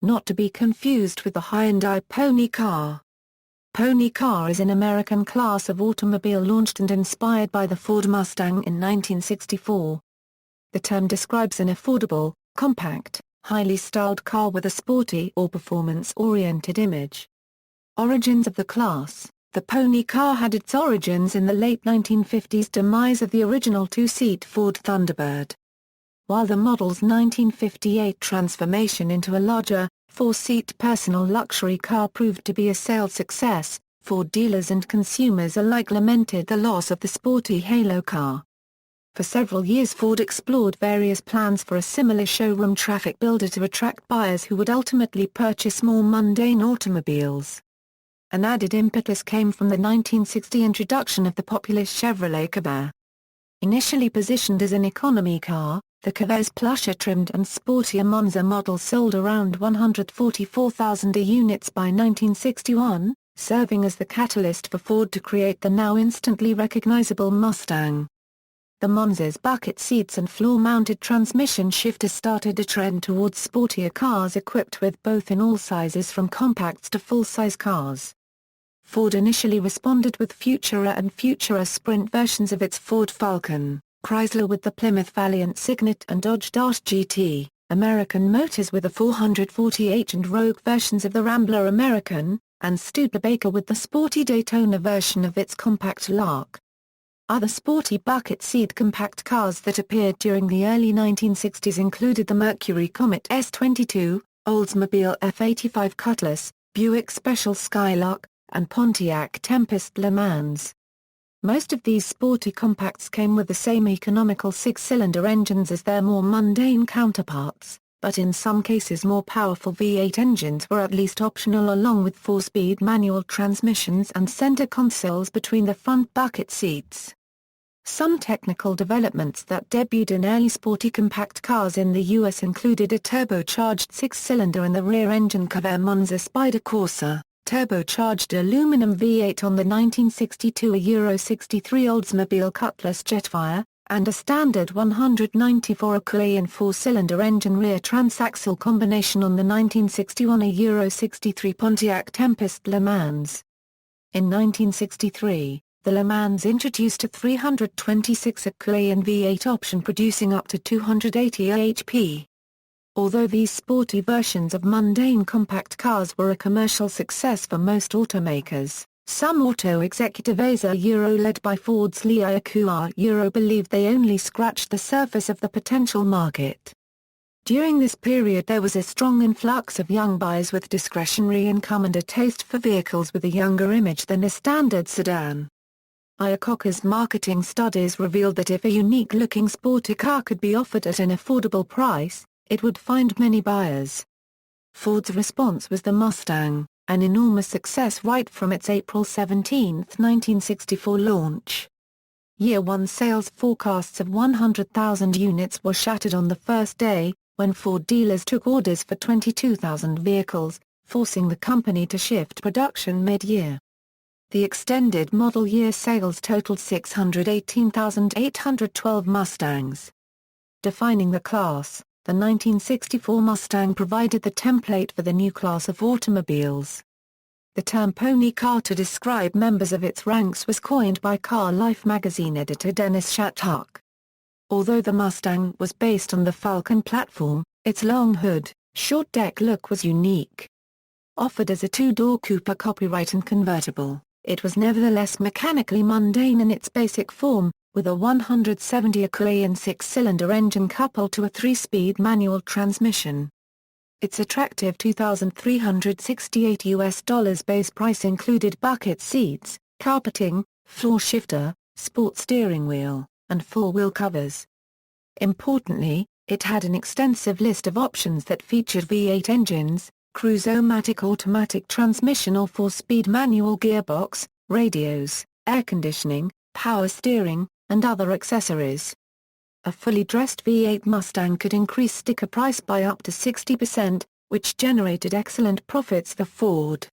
not to be confused with the Hyundai Pony car. Pony car is an American class of automobile launched and inspired by the Ford Mustang in 1964. The term describes an affordable, compact, highly styled car with a sporty or performance-oriented image. Origins of the class. The Pony car had its origins in the late 1950s demise of the original two-seat Ford Thunderbird. While the model's 1958 transformation into a larger, four-seat personal luxury car proved to be a sales success, Ford dealers and consumers alike lamented the loss of the sporty halo car. For several years Ford explored various plans for a similar showroom traffic builder to attract buyers who would ultimately purchase more mundane automobiles. An added impetus came from the 1960 introduction of the popular Chevrolet Corvair. Initially positioned as an economy car, the Corvair's plusher-trimmed and sportier Monza model sold around 144,000 units by 1961, serving as the catalyst for Ford to create the now instantly recognizable Mustang. The Monza's bucket seats and floor-mounted transmission shifter started a trend towards sportier cars equipped with both in all sizes from compacts to full-size cars. Ford initially responded with Futura and Futura Sprint versions of its Ford Falcon, Chrysler with the Plymouth Valiant Signet and Dodge Dart GT, American Motors with the 440h and Rogue versions of the Rambler American, and Studebaker with the sporty Daytona version of its compact Lark. Other sporty bucket seat compact cars that appeared during the early 1960s included the Mercury Comet S22, Oldsmobile F85 Cutlass, Buick Special Skylark, and Pontiac Tempest Le Mans. Most of these sporty compacts came with the same economical six-cylinder engines as their more mundane counterparts, but in some cases more powerful V8 engines were at least optional along with four-speed manual transmissions and center consoles between the front bucket seats. Some technical developments that debuted in early sporty compact cars in the US included a turbocharged six-cylinder in the rear-engine Corvair Monza Spider Corsa, turbocharged aluminum V8 on the 1962 Euro 63 Oldsmobile Cutlass Jetfire, and a standard 194 Achaean four-cylinder engine rear transaxle combination on the 1961 Euro 63 Pontiac Tempest Le Mans. In 1963, the Le Mans introduced a 326 Achaean V8 option producing up to 280 HP. Although these sporty versions of mundane compact cars were a commercial success for most automakers, some auto executives led by Ford's Lee Iacocca believed they only scratched the surface of the potential market. During this period there was a strong influx of young buyers with discretionary income and a taste for vehicles with a younger image than a standard sedan. Iacocca's marketing studies revealed that if a unique-looking sporty car could be offered at an affordable price, it would find many buyers. Ford's response was the Mustang, an enormous success right from its April 17, 1964 launch. Year one sales forecasts of 100,000 units were shattered on the first day, when Ford dealers took orders for 22,000 vehicles, forcing the company to shift production mid-year. The extended model year sales totaled 618,812 Mustangs. Defining the class, the 1964 Mustang provided the template for the new class of automobiles. The term pony car to describe members of its ranks was coined by Car Life magazine editor Dennis Shattuck. Although the Mustang was based on the Falcon platform, its long hood, short deck look was unique. Offered as a two-door coupe copyright and convertible, it was nevertheless mechanically mundane in its basic form, with a 170 Achaean six-cylinder engine coupled to a three-speed manual transmission. Its attractive $2,368 base price included bucket seats, carpeting, floor shifter, sport steering wheel, and four-wheel covers. Importantly, it had an extensive list of options that featured V8 engines, cruise-o-matic automatic transmission or four-speed manual gearbox, radios, air conditioning, power steering, and other accessories. A fully dressed V8 Mustang could increase sticker price by up to 60%, which generated excellent profits for Ford.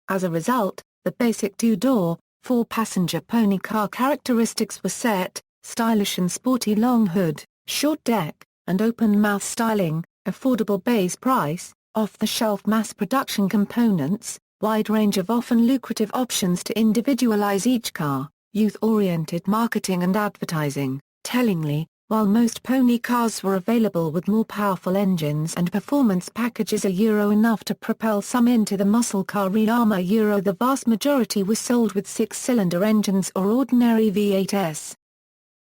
As a result, the basic two-door, four-passenger pony car characteristics were set: stylish and sporty long hood, short deck, and open-mouth styling, affordable base price, off-the-shelf mass production components, wide range of often lucrative options to individualize each car, youth-oriented marketing and advertising. Tellingly, while most pony cars were available with more powerful engines and performance packages enough to propel some into the muscle car realm, the vast majority were sold with six-cylinder engines or ordinary V8s.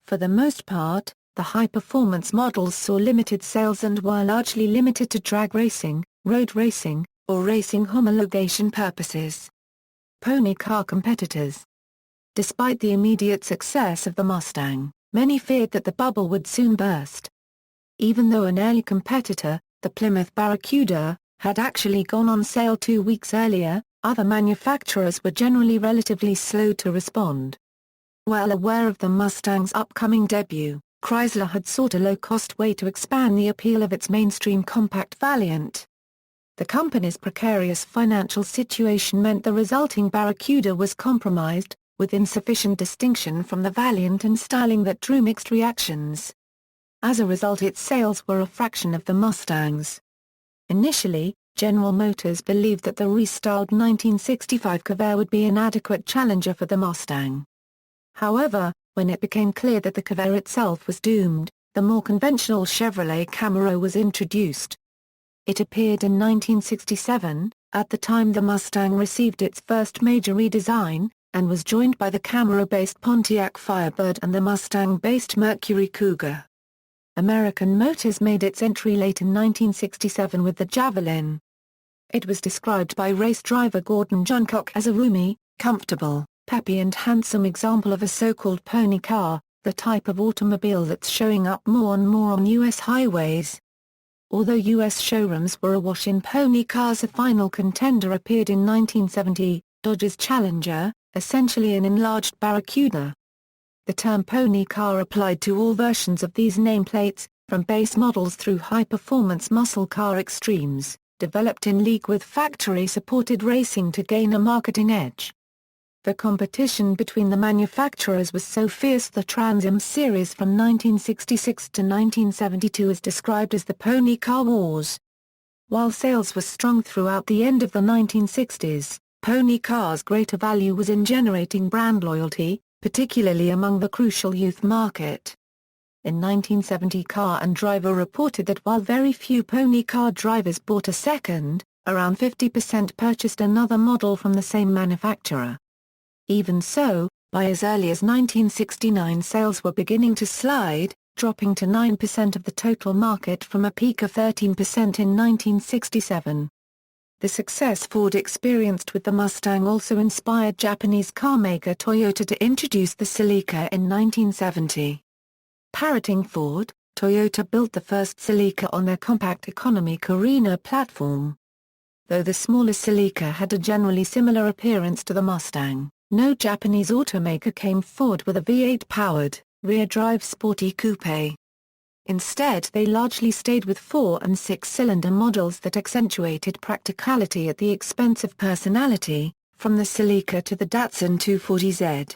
For the most part, the high-performance models saw limited sales and were largely limited to drag racing, road racing, or racing homologation purposes. Pony car competitors. Despite the immediate success of the Mustang, many feared that the bubble would soon burst. Even though an early competitor, the Plymouth Barracuda, had actually gone on sale 2 weeks earlier, other manufacturers were generally relatively slow to respond. Well aware of the Mustang's upcoming debut, Chrysler had sought a low-cost way to expand the appeal of its mainstream compact variant. The company's precarious financial situation meant the resulting Barracuda was compromised, with insufficient distinction from the Valiant and styling that drew mixed reactions. As a result, its sales were a fraction of the Mustang's. Initially, General Motors believed that the restyled 1965 Corvair would be an adequate challenger for the Mustang. However, when it became clear that the Corvair itself was doomed, the more conventional Chevrolet Camaro was introduced. It appeared in 1967, at the time the Mustang received its first major redesign, and was joined by the Camaro-based Pontiac Firebird and the Mustang-based Mercury Cougar. American Motors made its entry late in 1967 with the Javelin. It was described by race driver Gordon Johncock as a roomy, comfortable, peppy and handsome example of a so-called pony car, the type of automobile that's showing up more and more on U.S. highways. Although U.S. showrooms were awash in pony cars, a final contender appeared in 1970, Dodge's Challenger, essentially an enlarged Barracuda. The term pony car applied to all versions of these nameplates, from base models through high-performance muscle car extremes, developed in league with factory-supported racing to gain a marketing edge. The competition between the manufacturers was so fierce the Trans Am series from 1966 to 1972 is described as the Pony Car Wars. While sales were strong throughout the end of the 1960s, pony cars' greater value was in generating brand loyalty, particularly among the crucial youth market. In 1970, Car and Driver reported that while very few pony car drivers bought a second, around 50% purchased another model from the same manufacturer. Even so, by as early as 1969 sales were beginning to slide, dropping to 9% of the total market from a peak of 13% in 1967. The success Ford experienced with the Mustang also inspired Japanese carmaker Toyota to introduce the Celica in 1970. Parroting Ford, Toyota built the first Celica on their compact economy Carina platform. Though the smaller Celica had a generally similar appearance to the Mustang, no Japanese automaker came forward with a V8-powered, rear-drive sporty coupe. Instead, they largely stayed with 4- and 6-cylinder models that accentuated practicality at the expense of personality, from the Celica to the Datsun 240Z.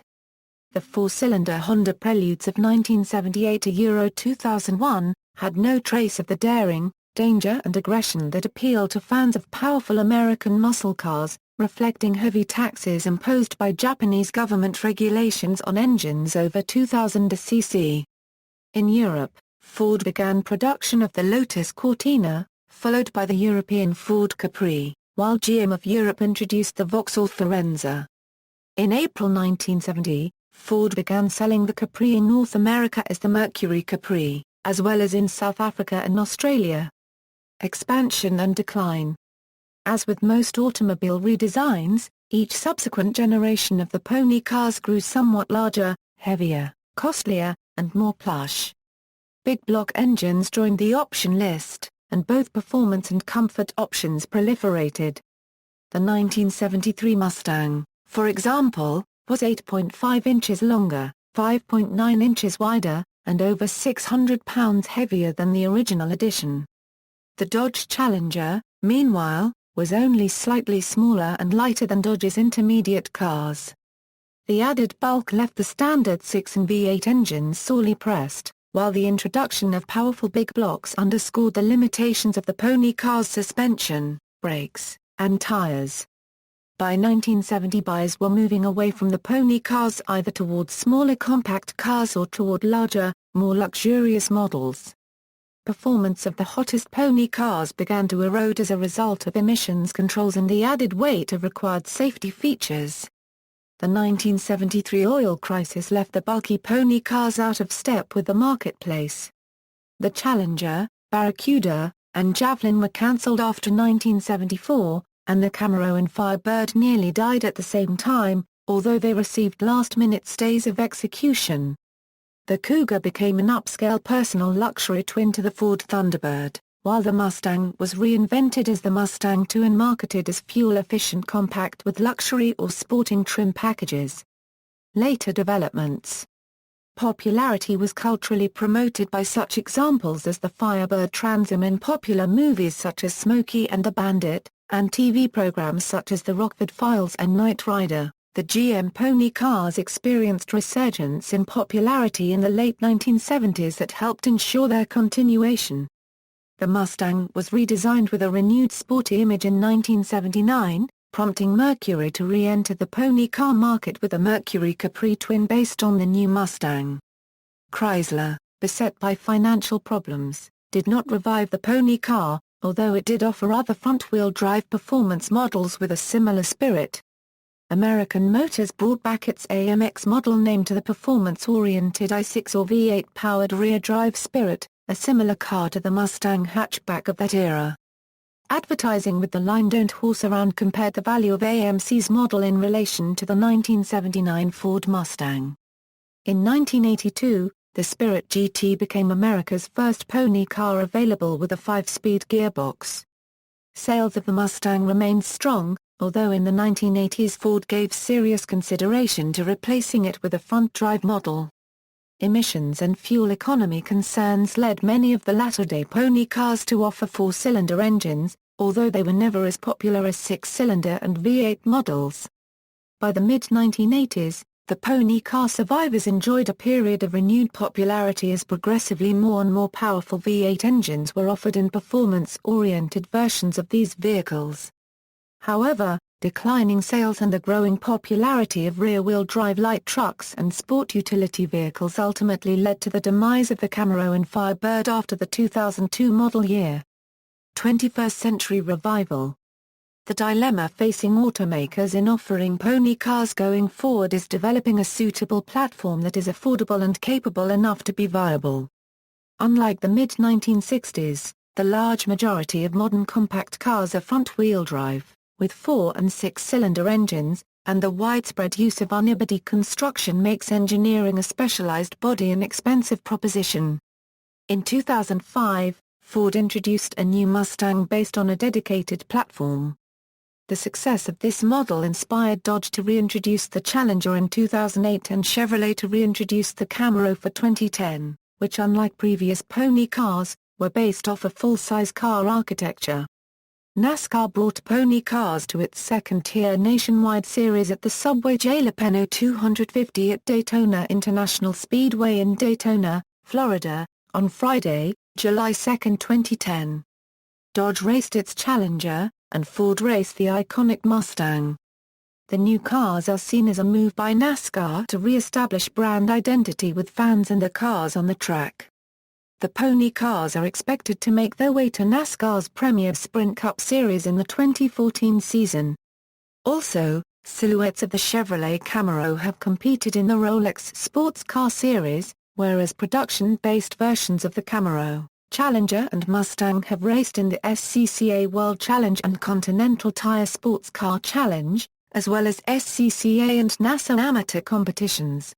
The 4-cylinder Honda Preludes of 1978 to 2001 had no trace of the daring, danger and aggression that appealed to fans of powerful American muscle cars, reflecting heavy taxes imposed by Japanese government regulations on engines over 2,000 cc. In Europe, Ford began production of the Lotus Cortina, followed by the European Ford Capri, while GM of Europe introduced the Vauxhall Forenza. In April 1970, Ford began selling the Capri in North America as the Mercury Capri, as well as in South Africa and Australia. Expansion and decline. As with most automobile redesigns, each subsequent generation of the pony cars grew somewhat larger, heavier, costlier, and more plush. Big block engines joined the option list, and both performance and comfort options proliferated. The 1973 Mustang, for example, was 8.5 inches longer, 5.9 inches wider, and over 600 pounds heavier than the original edition. The Dodge Challenger, meanwhile, was only slightly smaller and lighter than Dodge's intermediate cars. The added bulk left the standard 6 and V8 engines sorely pressed, while the introduction of powerful big blocks underscored the limitations of the pony car's suspension, brakes, and tires. By 1970, buyers were moving away from the pony cars either towards smaller compact cars or toward larger, more luxurious models. Performance of the hottest pony cars began to erode as a result of emissions controls and the added weight of required safety features. The 1973 oil crisis left the bulky pony cars out of step with the marketplace. The Challenger, Barracuda, and Javelin were cancelled after 1974, and the Camaro and Firebird nearly died at the same time, although they received last-minute stays of execution. The Cougar became an upscale personal luxury twin to the Ford Thunderbird, while the Mustang was reinvented as the Mustang II and marketed as fuel-efficient compact with luxury or sporting trim packages. Later developments. Popularity was culturally promoted by such examples as the Firebird Trans Am in popular movies such as Smokey and the Bandit, and TV programs such as The Rockford Files and Knight Rider. The GM pony cars experienced resurgence in popularity in the late 1970s that helped ensure their continuation. The Mustang was redesigned with a renewed sporty image in 1979, prompting Mercury to re-enter the pony car market with a Mercury Capri twin based on the new Mustang. Chrysler, beset by financial problems, did not revive the pony car, although it did offer other front-wheel drive performance models with a similar spirit. American Motors brought back its AMX model named to the performance-oriented i6 or V8-powered rear-drive Spirit, a similar car to the Mustang hatchback of that era. Advertising with the line "Don't horse around" compared the value of AMC's model in relation to the 1979 Ford Mustang. In 1982, the Spirit GT became America's first pony car available with a 5-speed gearbox. Sales of the Mustang remained strong, although in the 1980s Ford gave serious consideration to replacing it with a front-drive model. Emissions and fuel economy concerns led many of the latter-day pony cars to offer 4-cylinder engines, although they were never as popular as 6-cylinder and V8 models. By the mid-1980s, the pony car survivors enjoyed a period of renewed popularity as progressively more and more powerful V8 engines were offered in performance-oriented versions of these vehicles. However, declining sales and the growing popularity of rear-wheel drive light trucks and sport utility vehicles ultimately led to the demise of the Camaro and Firebird after the 2002 model year. 21st Century Revival. The dilemma facing automakers in offering pony cars going forward is developing a suitable platform that is affordable and capable enough to be viable. Unlike the mid-1960s, the large majority of modern compact cars are front-wheel drive, with 4- and 6-cylinder engines, and the widespread use of unibody construction makes engineering a specialized body an expensive proposition. In 2005, Ford introduced a new Mustang based on a dedicated platform. The success of this model inspired Dodge to reintroduce the Challenger in 2008 and Chevrolet to reintroduce the Camaro for 2010, which unlike previous pony cars, were based off a full-size car architecture. NASCAR brought pony cars to its second-tier nationwide series at the Subway Jalapeno 250 at Daytona International Speedway in Daytona, Florida, on Friday, July 2, 2010. Dodge raced its Challenger, and Ford raced the iconic Mustang. The new cars are seen as a move by NASCAR to re-establish brand identity with fans and the cars on the track. The pony cars are expected to make their way to NASCAR's premier Sprint Cup Series in the 2014 season. Also, silhouettes of the Chevrolet Camaro have competed in the Rolex Sports Car Series, whereas production-based versions of the Camaro, Challenger and Mustang have raced in the SCCA World Challenge and Continental Tire Sports Car Challenge, as well as SCCA and NASA amateur competitions.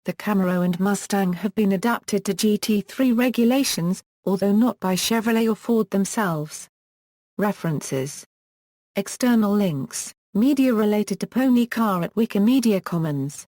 The Camaro and Mustang have been adapted to GT3 regulations, although not by Chevrolet or Ford themselves. References. External links, media related to pony car at Wikimedia Commons.